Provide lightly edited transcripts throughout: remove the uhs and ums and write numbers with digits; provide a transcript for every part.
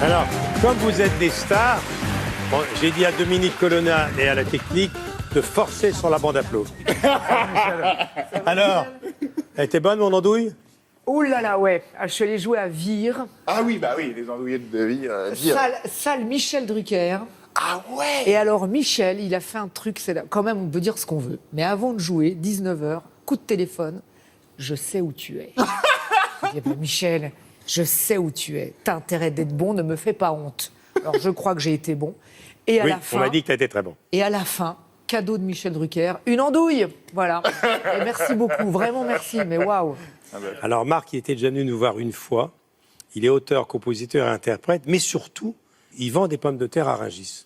Alors, comme vous êtes des stars, bon, j'ai dit à Dominique Colonna et à la technique de forcer sur la bande applaudie. Alors, elle était bonne, mon andouille? Oh là là, ouais. Je suis allée jouer à Vire. Ah oui, bah oui, les andouillets de vie. Salle Michel Drucker. Ah ouais. Et alors, Michel, il a fait un truc, quand même, on peut dire ce qu'on veut. Mais avant de jouer, 19h, coup de téléphone, je sais où tu es. Je dis, Michel, je sais où tu es. T'as intérêt d'être bon, ne me fais pas honte. Alors, je crois que j'ai été bon. Et à Oui, la fin, on m'a dit que tu étais très bon. Et à la fin, cadeau de Michel Drucker, une andouille. Voilà. Et merci beaucoup, vraiment merci, mais waouh. Alors, Marc, il était déjà venu nous voir une fois. Il est auteur, compositeur et interprète, mais surtout, il vend des pommes de terre à Rungis.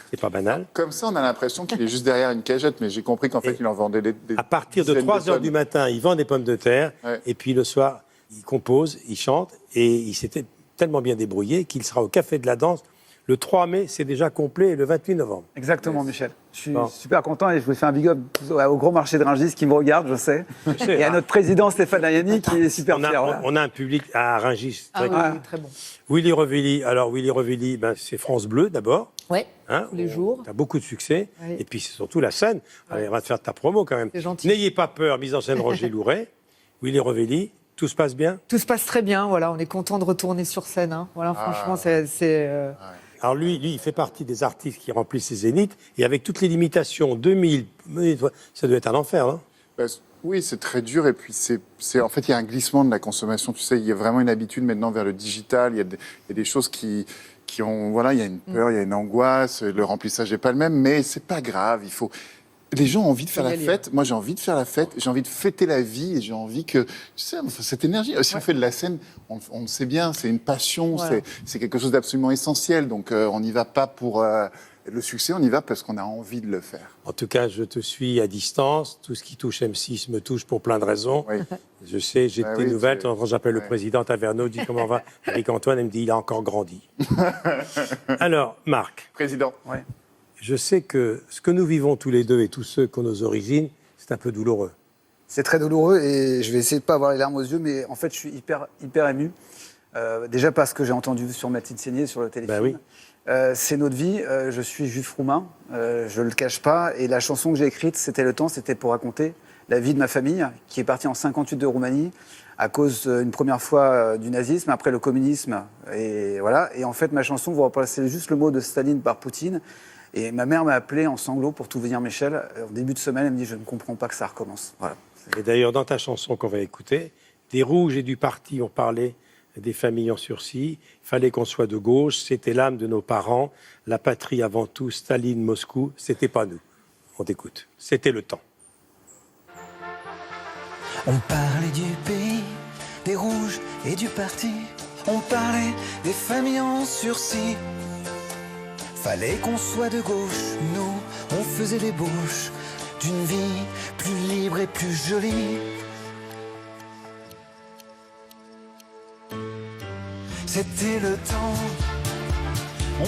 C'est pas banal. Comme ça, on a l'impression qu'il est juste derrière une cagette, mais j'ai compris qu'en fait, il en vendait des À partir de dizaines 3 heures tonnes. du matin, il vend des pommes de terre, Ouais. et puis le soir, il compose, il chante, et il s'était tellement bien débrouillé qu'il sera au Café de la Danse. Le 3 mai, c'est déjà complet, et le 28 novembre. Exactement, Michel. Je suis Bon. super content et je vous fais un big up au Gros Marché de Rungis qui me regarde, je sais. sais. Et à notre président Stéphane Ayani qui est super On fier. a, voilà. on a un public à Rungis. Ah oui, oui, très bon. Willy Revelli, alors Willy Revelli, ben, c'est France Bleu d'abord. Ouais, Hein, tous les jours. Tu as beaucoup de succès. Oui. Et puis c'est surtout la scène. Allez, on va te faire ta promo quand même. C'est gentil. N'ayez pas peur, mise en scène Roger Louret. Willy Revelli, tout se passe bien. Tout se passe très bien, voilà, on est content de retourner sur scène. Hein. Voilà, franchement, c'est Alors lui, il fait partie des artistes qui remplissent ces zéniths. Et avec toutes les limitations, 2000, ça doit être un enfer, hein. Bah, oui, c'est très dur. Et puis, en fait, il y a un glissement de la consommation. Tu sais, il y a vraiment une habitude maintenant vers le digital. Il y a des choses qui ont... Voilà, il y a une peur, il y a une angoisse. Le remplissage n'est pas le même. Mais c'est pas grave. Il faut... Les gens ont envie de faire la fête. Moi, j'ai envie de faire la fête. J'ai envie de fêter la vie. Et j'ai envie que... Tu sais, cette énergie... Si on fait de la scène, on le sait bien, c'est une passion. Voilà. C'est quelque chose d'absolument essentiel. Donc, on n'y va pas pour... le succès, on y va parce qu'on a envie de le faire. En tout cas, je te suis à distance. Tout ce qui touche M6 me touche pour plein de raisons. Oui. Je sais, j'ai Ah tes oui, nouvelles. c'est- Quand j'appelle le ouais. président Taverneau, je dis comment va Eric Antoine, il me dit il a encore grandi. Alors, Marc, Président. Ouais. je sais que ce que nous vivons tous les deux et tous ceux qui ont nos origines, c'est un peu douloureux. C'est très douloureux et je vais essayer de pas avoir les larmes aux yeux, mais en fait, je suis hyper ému. Déjà parce que j'ai entendu sur Mathilde Seigné, sur le téléfilm. Bah oui. C'est notre vie. Je suis juif roumain, je le cache pas. Et la chanson que j'ai écrite, C'était le temps, c'était pour raconter la vie de ma famille, qui est partie en 58 de Roumanie à cause une première fois du nazisme, après le communisme. Et voilà. Et en fait, ma chanson, vous replacez juste le mot de Staline par Poutine. Et ma mère m'a appelé en sanglots pour tout vous dire, Michel. En début de semaine, elle me dit, je ne comprends pas que ça recommence. Voilà. Et d'ailleurs, dans ta chanson qu'on va écouter, des rouges et du parti ont parlé des familles en sursis. Il fallait qu'on soit de gauche, c'était l'âme de nos parents. La patrie avant tout, Staline, Moscou, c'était pas nous. On t'écoute. C'était le temps. On parlait du pays, des rouges et du parti. On parlait des familles en sursis. Fallait qu'on soit de gauche, nous, on faisait les bouches d'une vie plus libre et plus jolie. C'était le temps,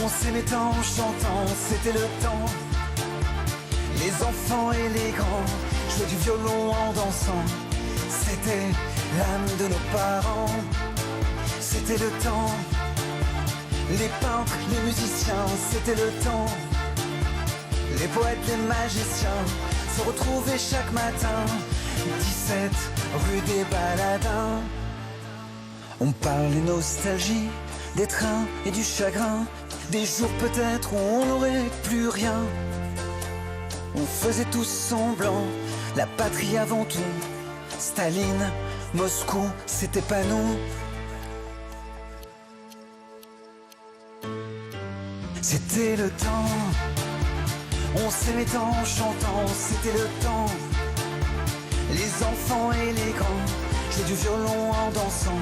on s'aimait en chantant, c'était le temps. Les enfants et les grands jouaient du violon en dansant. C'était l'âme de nos parents, c'était le temps. Les peintres, les musiciens, c'était le temps. Les poètes, les magiciens se retrouvaient chaque matin. 17 rue des Baladins. On parlait nostalgie, des trains et du chagrin. Des jours peut-être où on n'aurait plus rien. On faisait tous semblant, la patrie avant tout. Staline, Moscou, c'était pas nous. C'était le temps, on s'aimait en chantant, c'était le temps. Les enfants et les grands jouaient du violon en dansant.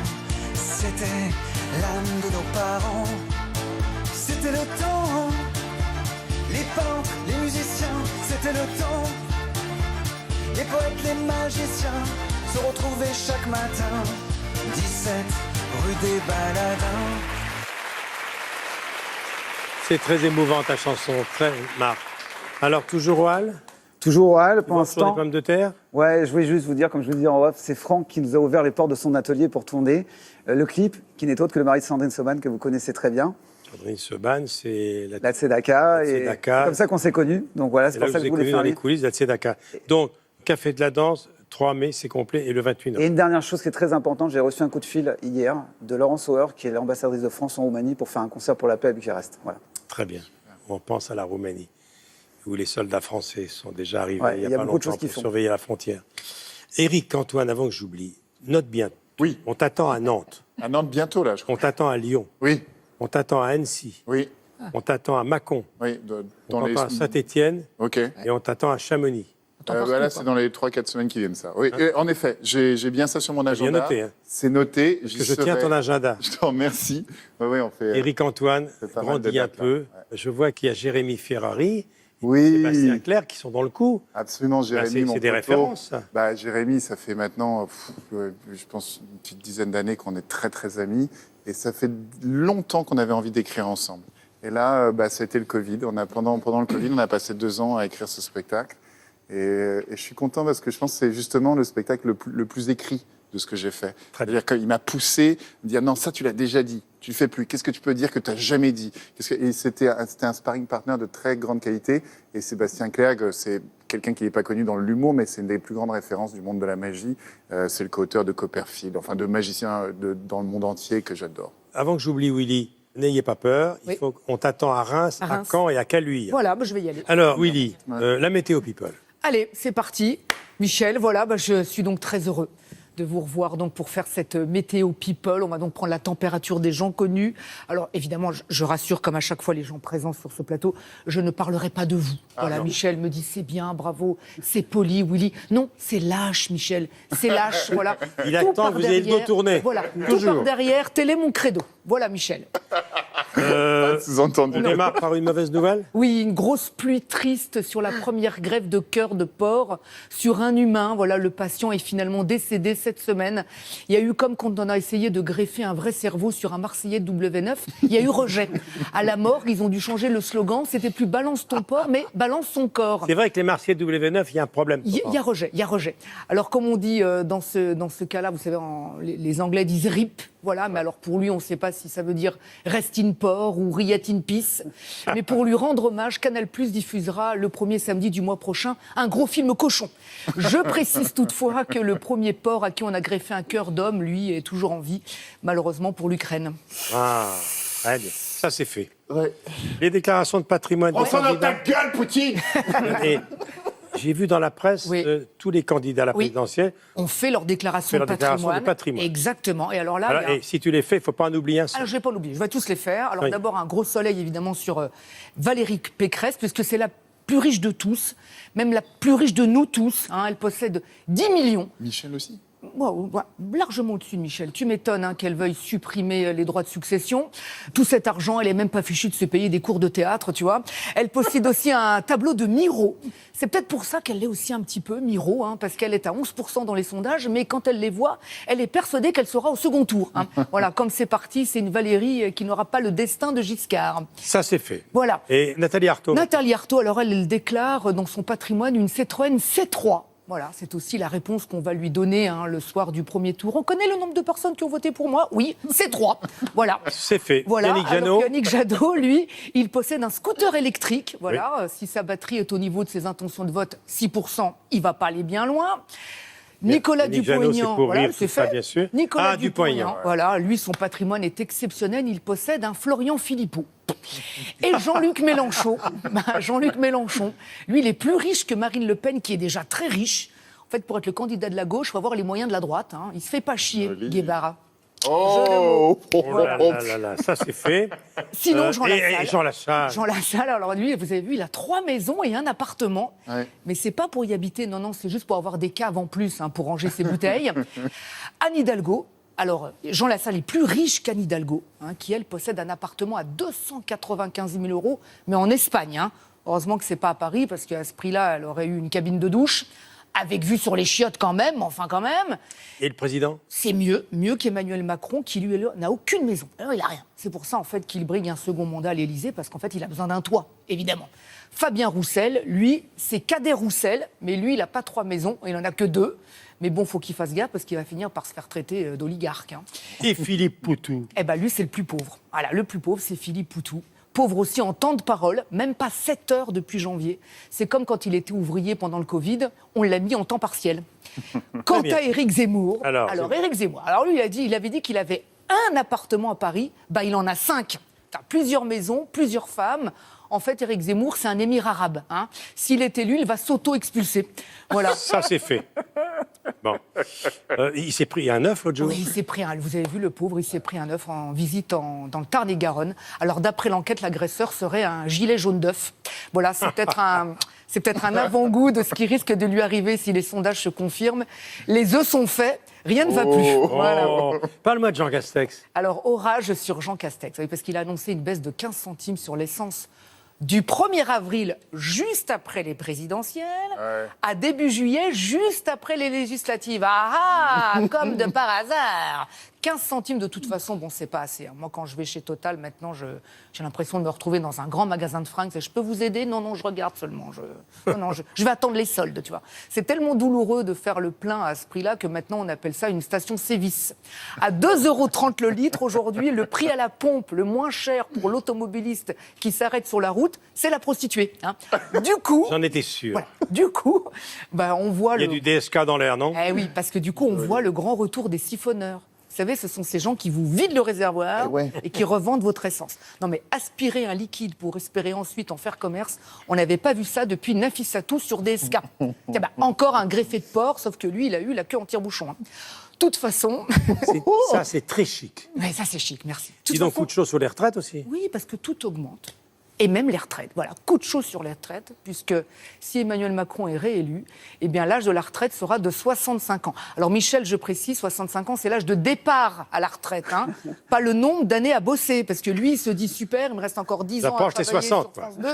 C'était l'âme de nos parents. C'était le temps, les peintres, les musiciens, c'était le temps. Les poètes, les magiciens se retrouvaient chaque matin. 17 rue des Baladins. C'est très émouvant ta chanson, très Marc. Alors toujours au hall? Toujours oral pour Toujours l'instant. des pommes de terre. Ouais, je voulais juste vous dire, comme je vous le disais en off, c'est Franck qui nous a ouvert les portes de son atelier pour tourner le clip, qui n'est autre que le mari de Sandrine Soban, que vous connaissez très bien, Sandrine Seban, c'est la Tzedaka. La Et Tzedaka. c'est comme ça qu'on s'est connus. Donc voilà, c'est c'est là pour que ça vous que je êtes voulais connu faire dans les lien. coulisses de la Tzedaka. Donc, Café de la Danse, 3 mai, c'est complet, et le 28 Et novembre. une dernière chose qui est très importante, j'ai reçu un coup de fil hier de Laurence Sauer, qui est l'ambassadrice de France en Roumanie, pour faire un concert pour la paix à Bucarest. Voilà. Très bien. On pense à la Roumanie, où les soldats français sont déjà arrivés Ouais, il y a il y a pas beaucoup de longtemps choses qu'ils pour font. surveiller la frontière. Éric, Antoine, avant que j'oublie, note bien. Oui, On t'attend à Nantes, à Nantes bientôt, là, je crois. on t'attend à Lyon, Oui, on t'attend à Annecy, oui, on t'attend à Mâcon, oui. on Dans les... t'attend à Saint-Étienne OK. et on t'attend à Chamonix. Là, c'est dans les 3-4 semaines qui viennent, ça. Oui, et en effet, j'ai bien ça sur mon bien agenda. noté, hein. C'est noté. Parce que je tiens ton agenda. Je te remercie. Oui, on fait... Éric Antoine, c'est pas mal grandis de un dates, là. peu. Ouais. Je vois qu'il y a Jérémy Ferrari, Oui, Sébastien Clerc qui sont dans le coup. absolument, Bah, Jérémy, mon c'est des poteau. références, ça. Bah, Jérémy, ça fait maintenant, je pense, une petite dizaine d'années qu'on est très, très amis. Et ça fait longtemps qu'on avait envie d'écrire ensemble. Et là, ça a été le Covid. Pendant le Covid, on a passé 2 ans à écrire ce spectacle. Et je suis content parce que je pense que c'est justement le spectacle le plus écrit de ce que j'ai fait. Très bien. C'est-à-dire qu'il m'a poussé à dire non, ça tu l'as déjà dit, tu le fais plus. Qu'est-ce que tu peux dire que tu n'as jamais dit? Et c'était un sparring partner de très grande qualité. Et Sébastien Clerc, c'est quelqu'un qui n'est pas connu dans l'humour, mais c'est une des plus grandes références du monde de la magie. C'est le co-auteur de Copperfield, enfin de magiciens dans le monde entier que j'adore. Avant que j'oublie Willy, n'ayez pas peur, Oui. on t'attend à Reims, À à Reims. Caen et à Caluire. Voilà, je vais y aller. Alors, Willy, la météo people. Allez, c'est parti. Michel, voilà, je suis donc très heureux de vous revoir donc pour faire cette météo people. On va donc prendre la température des gens connus. Alors évidemment, je rassure comme à chaque fois les gens présents sur ce plateau, je ne parlerai pas de vous. Voilà, non. Michel me dit c'est bien, bravo, c'est poli, Willy. Non, c'est lâche, Michel. C'est lâche, voilà. Il Tout attend par que vous ayez le dos derrière. tourné. Voilà, tout Toujours. par derrière, tel est mon credo. Voilà, Michel. Sous-entendu. On démarre par une mauvaise nouvelle. Oui, une grosse pluie triste sur la première greffe de cœur de porc sur un humain. Voilà, le patient est finalement décédé cette semaine. Il y a eu, comme quand on a essayé de greffer un vrai cerveau sur un Marseillais de W9, il y a eu rejet. À la morgue, ils ont dû changer le slogan. C'était plus balance ton porc, mais balance son corps. C'est vrai que les Marseillais de W9, il y a un problème. Il y a rejet, il y a rejet. Alors, comme on dit dans ce cas-là, vous savez, les Anglais disent RIP, voilà, mais alors pour lui, on ne sait pas si ça veut dire rest in port ou riot in peace. Mais pour lui rendre hommage, Canal+ diffusera le premier samedi du mois prochain un gros film cochon. Je précise toutefois que le premier porc à qui on a greffé un cœur d'homme, lui, est toujours en vie, malheureusement pour l'Ukraine. Ah, allez, ça c'est fait. Ouais. Les déclarations de patrimoine des candidats. gueule, Poutine. Et j'ai vu dans la presse Oui. tous les candidats à la Oui. présidentielle. On fait leur déclaration, Fait leur déclaration de patrimoine. Exactement. Et alors là, Alors, il y a- et si tu les fais, il ne faut pas en oublier un seul. Alors, je ne vais pas l'oublier, je vais tous les faire. Alors, Oui. d'abord, un gros soleil, évidemment, sur Valérie Pécresse, puisque c'est la plus riche de tous, même la plus riche de nous tous. Hein. Elle possède 10 millions. Michel aussi. Wow, largement au-dessus de Michel. Tu m'étonnes qu'elle veuille supprimer les droits de succession. Tout cet argent, elle est même pas fichue de se payer des cours de théâtre, tu vois. Elle possède aussi un tableau de Miro. C'est peut-être pour ça qu'elle l'est aussi un petit peu, Miro, hein, parce qu'elle est à 11% dans les sondages, mais quand elle les voit, elle est persuadée qu'elle sera au second tour. Hein. Voilà, comme c'est parti, c'est une Valérie qui n'aura pas le destin de Giscard. Ça c'est fait. Voilà. Et Nathalie Arthaud. Nathalie Arthaud, alors elle déclare dans son patrimoine une Citroën C3. Voilà, c'est aussi la réponse qu'on va lui donner hein, le soir du premier tour. On connaît le nombre de personnes qui ont voté pour moi? Oui, C3. Voilà. C'est fait. Voilà. Yannick Alors, Jadot. Yannick Jadot, lui, il possède un scooter électrique. Voilà, si sa batterie est au niveau de ses intentions de vote, 6%, il va pas aller bien loin. Nicolas Yannick Jadot, c'est Dupont-Aignan, pour voilà, rire, c'est tout ça, fait. bien sûr. Nicolas Ah, Dupont-Aignan, voilà, lui, son patrimoine est exceptionnel. Il possède un Florian Philippot. Et Jean-Luc Mélenchon, Jean-Luc Mélenchon, lui, il est plus riche que Marine Le Pen, qui est déjà très riche. En fait, pour être le candidat de la gauche, il faut avoir les moyens de la droite. Hein. Il se fait pas chier, Joli. Guevara. Oh, Oh là là là, ça c'est fait. Sinon, Jean et Lassalle. Jean Lassalle. Jean Lassalle, alors lui, vous avez vu, il a 3 maisons et un appartement. Ouais. Mais c'est pas pour y habiter, non, c'est juste pour avoir des caves en plus, hein, pour ranger ses bouteilles. Anne Hidalgo, alors Jean Lassalle est plus riche qu'Anne Hidalgo, hein, qui elle possède un appartement à 295 000 €, mais en Espagne. Hein. Heureusement que c'est pas à Paris, parce qu'à ce prix-là, elle aurait eu une cabine de douche. avec vue sur les chiottes quand même, mais enfin quand même. Et le président? C'est mieux qu'Emmanuel Macron, qui lui n'a aucune maison. Alors, il n'a rien. C'est pour ça, en fait, qu'il brigue un second mandat à l'Élysée, parce qu'en fait, il a besoin d'un toit, évidemment. Fabien Roussel, lui, c'est Cadet Roussel, mais lui, il n'a pas 3 maisons, il n'en a que 2. Mais bon, faut qu'il fasse gaffe, parce qu'il va finir par se faire traiter d'oligarque. Hein. Et Philippe Poutou? Eh ben, lui, c'est le plus pauvre. Voilà, le plus pauvre, c'est Philippe Poutou. Pauvre aussi en temps de parole, même pas 7 heures depuis janvier. C'est comme quand il était ouvrier pendant le Covid, on l'a mis en temps partiel. Quant à Éric Zemmour, alors Éric Zemmour, alors lui, il avait dit qu'il avait un appartement à Paris, bah, il en a 5. Plusieurs maisons, plusieurs femmes. En fait, Éric Zemmour, c'est un émir arabe. Hein. S'il est élu, il va s'auto-expulser. Voilà. Ça, c'est fait. Bon. Il s'est pris un œuf l'autre jour? Oui, il s'est pris un. Vous avez vu le pauvre, il s'est pris un œuf en visite dans le Tarn-et-Garonne. Alors, d'après l'enquête, l'agresseur serait un gilet jaune d'œuf. Voilà, c'est peut-être un avant-goût de ce qui risque de lui arriver si les sondages se confirment. Les œufs sont faits, rien ne va plus. Voilà. Parle-moi de Jean Castex. Alors, orage sur Jean Castex, oui, parce qu'il a annoncé une baisse de 15 centimes sur l'essence du 1er avril, juste après les présidentielles, à début juillet, juste après les législatives. Ah ah, comme de par hasard. 15 centimes, de toute façon, bon, c'est pas assez. Moi, quand je vais chez Total, maintenant, j'ai l'impression de me retrouver dans un grand magasin de fringues. Je peux vous aider? Non, je regarde seulement. Je vais attendre les soldes, tu vois. C'est tellement douloureux de faire le plein à ce prix-là que maintenant, on appelle ça une station Sévis. À 2,30 € le litre, aujourd'hui, le prix à la pompe, le moins cher pour l'automobiliste qui s'arrête sur la route, c'est la prostituée. Hein. Du coup... J'en étais sûr. Voilà, du coup, bah, on voit Il y a du DSK dans l'air, non? Eh oui, parce que du coup, on voit le grand retour des siphonneurs. Vous savez, ce sont ces gens qui vous vident le réservoir et qui revendent votre essence. Non, mais aspirer un liquide pour espérer ensuite en faire commerce, on n'avait pas vu ça depuis Nafissatou sur DSK. Tiens, bah, encore un greffé de porc, sauf que lui, il a eu la queue en tire-bouchon. Hein. De toute façon... Ça, c'est très chic. Oui, ça, c'est chic, merci. Dis donc, coup de chaud sur les retraites aussi? Oui, parce que tout augmente. Et même les retraites. Voilà, coup de chaud sur les retraites, puisque si Emmanuel Macron est réélu, eh bien l'âge de la retraite sera de 65 ans. Alors Michel, je précise, 65 ans, c'est l'âge de départ à la retraite, hein, pas le nombre d'années à bosser, parce que lui, il se dit super, il me reste encore 10 ans à travailler 60, sur France 2.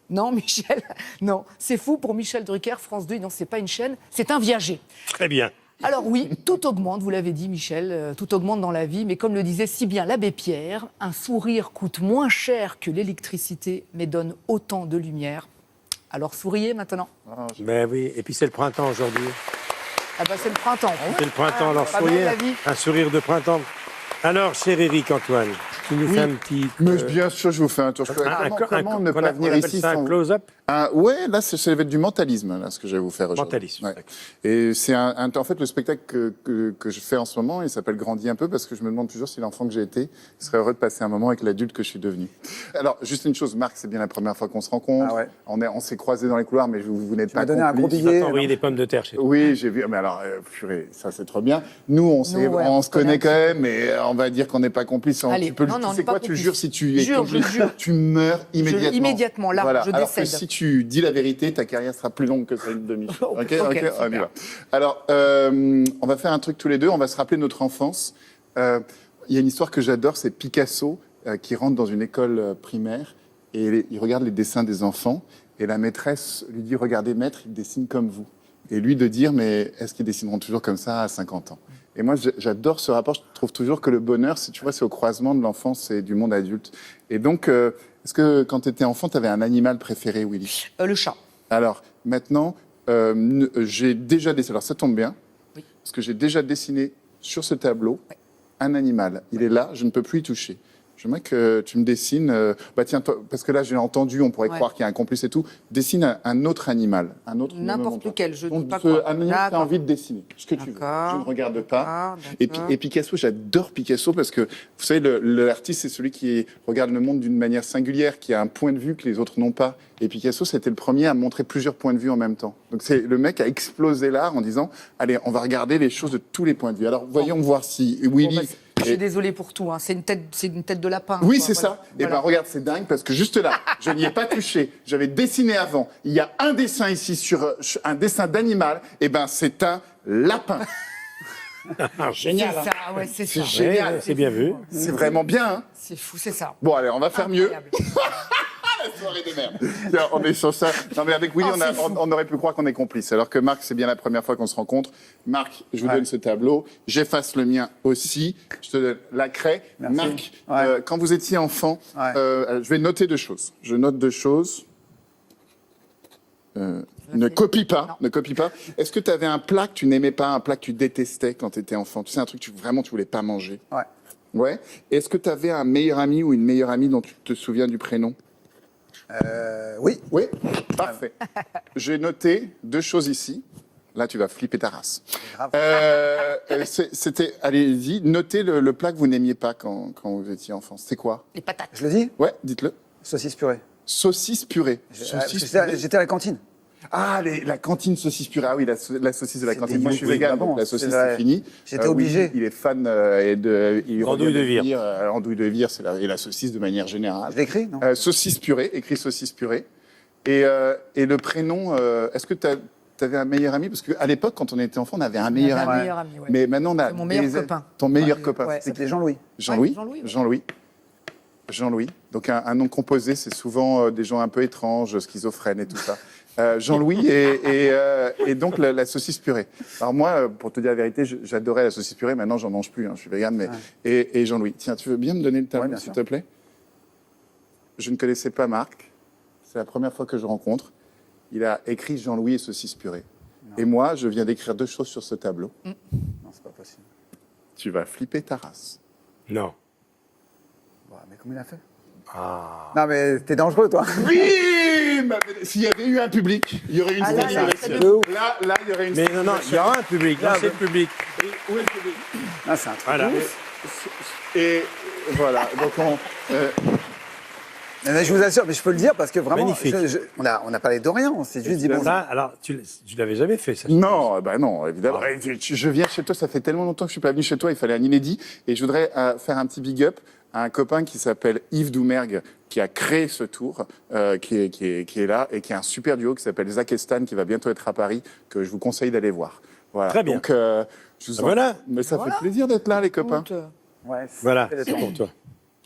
Non, Michel, non, c'est fou pour Michel Drucker, France 2, non, c'est pas une chaîne, c'est un viager. Très bien. Alors oui, tout augmente, vous l'avez dit Michel, tout augmente dans la vie, mais comme le disait si bien l'abbé Pierre, un sourire coûte moins cher que l'électricité, mais donne autant de lumière. Alors souriez maintenant. Ben oui, et puis c'est le printemps aujourd'hui. Ah bah c'est le printemps. C'est le printemps, alors pas souriez, mal la vie. un sourire de printemps. Alors, cher Éric Antoine, tu nous fais un petit... Mais bien sûr, je vous fais un tour. Comment ne pas venir ici sans... un close-up? Ouais, là, ça va être du mentalisme, là, ce que je vais vous faire aujourd'hui. Mentalisme, ouais. Et c'est en fait, le spectacle que je fais en ce moment, il s'appelle Grandis un peu, parce que je me demande toujours si l'enfant que j'ai été serait heureux de passer un moment avec l'adulte que je suis devenu. Alors, juste une chose, Marc, c'est bien la première fois qu'on se rencontre. Ah ouais. On s'est croisés dans les couloirs, mais vous n'êtes pas donné un gros billet. Tu m'as envoyé des pommes de terre chez toi. Oui, j'ai vu. Mais alors, purée, ça, c'est trop bien. Nous, on se connaît quand même, mais on va dire qu'on n'est pas complices. Allez, tu sais quoi, tu jures si tu es complice, tu meurs immédiatement. Immédiatement, là, voilà. je Alors décède. que si tu dis la vérité, ta carrière sera plus longue que celle de Michel. Ok, on y va. Alors, on va faire un truc tous les deux. On va se rappeler notre enfance. Il y a une histoire que j'adore, c'est Picasso qui rentre dans une école primaire et il regarde les dessins des enfants et la maîtresse lui dit « Regardez, maître, il dessine comme vous ». Et lui de dire « Mais est-ce qu'ils dessineront toujours comme ça à 50 ans ?» Et moi, j'adore ce rapport. Je trouve toujours que le bonheur, c'est au croisement de l'enfance et du monde adulte. Et donc, est-ce que quand tu étais enfant, tu avais un animal préféré, Willy? Le chat. Alors, maintenant, j'ai déjà dessiné... Alors, ça tombe bien, parce que j'ai déjà dessiné sur ce tableau un animal. Il est là, je ne peux plus y toucher. J'aimerais que tu me dessines... tiens, toi, parce que là, j'ai entendu, on pourrait croire qu'il y a un complice et tout. Dessine un autre animal. N'importe lequel, je ne dis pas quoi. Un animal que tu as envie de dessiner. Ce que tu veux. Je ne regarde pas. Et Picasso, j'adore Picasso parce que, vous savez, l'artiste, c'est celui qui regarde le monde d'une manière singulière, qui a un point de vue que les autres n'ont pas. Et Picasso, c'était le premier à montrer plusieurs points de vue en même temps. Donc, le mec a explosé l'art en disant, allez, on va regarder les choses de tous les points de vue. Alors, voyons voir si Willy... Je suis désolée pour tout, hein. C'est une tête de lapin. Oui, c'est ça. Et ben regarde, c'est dingue parce que juste là, je n'y ai pas touché. J'avais dessiné avant. Il y a un dessin ici sur un dessin d'animal. Et ben c'est un lapin. Génial. C'est ça, ouais, c'est ça. Génial. C'est bien vu. C'est vraiment bien. Hein. C'est fou, c'est ça. Bon, allez, on va faire mieux. Soirée de merde. Tiens, on est sur ça. Non, mais avec Willy, on aurait pu croire qu'on est complices. Alors que Marc, c'est bien la première fois qu'on se rencontre. Marc, je vous donne ce tableau. J'efface le mien aussi. Je te donne la craie. Merci. Marc, quand vous étiez enfant, je vais noter 2 choses. Je note 2 choses. Ne copie pas, ne copie pas. Est-ce que tu avais un plat que tu n'aimais pas, un plat que tu détestais quand tu étais enfant? Tu sais, un truc que vraiment tu voulais pas manger? Ouais. Ouais. Est-ce que tu avais un meilleur ami ou une meilleure amie dont tu te souviens du prénom? Oui. Oui. Parfait. J'ai noté 2 choses ici. Là, tu vas flipper ta race. Grave. C'était, allez-y, notez le plat que vous n'aimiez pas quand vous étiez enfant. C'était quoi? Les patates. Je le dis? Ouais, dites-le. Saucisse purée. Saucisse purée. J'étais à la cantine. Ah, la cantine saucisse purée. Ah oui, la saucisse de la C'est cantine. des Moi, je suis bons, vegan, oui, donc bon, la saucisse, c'est vrai. c'est fini. J'étais obligé. Oui, il est fan Andouille de vire. Andouille de vire, et la saucisse de manière générale. Je l'écris, non? Saucisse purée, écrit saucisse purée. Et le prénom, est-ce que tu avais un meilleur ami? Parce qu'à l'époque, quand on était enfant, on avait un meilleur ami. Un meilleur ami, ouais. Mais maintenant, on a C'est mon meilleur copain. Ton meilleur Ouais, copain. ouais. C'était Jean-Louis. Jean-Louis. Ouais, Jean-Louis, ouais. Jean-Louis. Jean-Louis. Donc un nom composé, c'est souvent des gens un peu étranges, schizophrènes et tout ça. Jean-Louis et donc la saucisse purée. Alors moi, pour te dire la vérité, j'adorais la saucisse purée. Maintenant, j'en mange plus. Hein, je suis vegan, mais et Jean-Louis. Tiens, tu veux bien me donner le tableau, bien s'il sûr. te plaît? Je ne connaissais pas Marc. C'est la première fois que je rencontre. Il a écrit Jean-Louis et saucisse purée. Et moi, je viens d'écrire 2 choses sur ce tableau. Non, c'est pas possible. Tu vas flipper ta race. Non. Bon, mais comment il a fait? Ah. Non, mais t'es dangereux, toi. Oui, s'il y avait eu un public, il y aurait une Ah, là, statue. là, de ouf. Là, il y aurait une Mais non, il y aura un public. Là, c'est le public. Où est le public? Ah, c'est un truc Voilà. de ouf. Et voilà, donc Mais je vous assure, mais je peux le dire parce que vraiment, Magnifique. on a parlé de rien. On s'est juste dit bonjour. Ça, alors, tu l'avais jamais fait, ça? Non, bah non, évidemment. Je viens chez toi, ça fait tellement longtemps que je suis pas venu chez toi, il fallait un inédit. Et je voudrais faire un petit big up à un copain qui s'appelle Yves Doumergue, qui a créé ce tour, qui est là, et qui a un super duo qui s'appelle Zach et Stan, qui va bientôt être à Paris, que je vous conseille d'aller voir. Voilà. Très bien. Donc, je vous Voilà. Mais ça fait plaisir d'être là, les copains. Écoute, Ouais, Voilà, c'était le c'est temps. pour toi.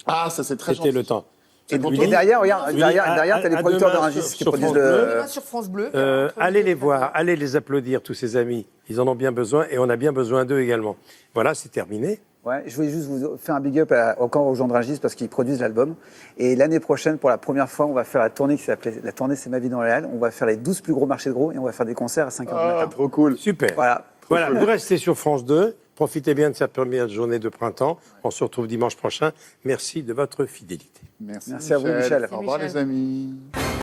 Ah, ça c'est très C'était gentil. le temps. Et pour et toi. derrière, regarde, Willy, derrière, t'as les à producteurs de demain Rungis sur- qui sur produisent France le. demain sur France Bleu. Allez les voir, allez les applaudir, tous ces amis. Ils en ont bien besoin et on a bien besoin d'eux également. Voilà, c'est terminé. Ouais, je voulais juste vous faire un big up encore aux gens de Rungis parce qu'ils produisent l'album. Et l'année prochaine, pour la première fois, on va faire la tournée qui s'appelait La tournée C'est ma vie dans le réel. On va faire les 12 plus gros marchés de gros et on va faire des concerts à 5h du Ah, matin. trop cool. Super. Voilà. Voilà, vous restez sur France 2. Profitez bien de cette première journée de printemps. On se retrouve dimanche prochain. Merci de votre fidélité. Merci à vous, Michel. Au revoir, Michel. les amis.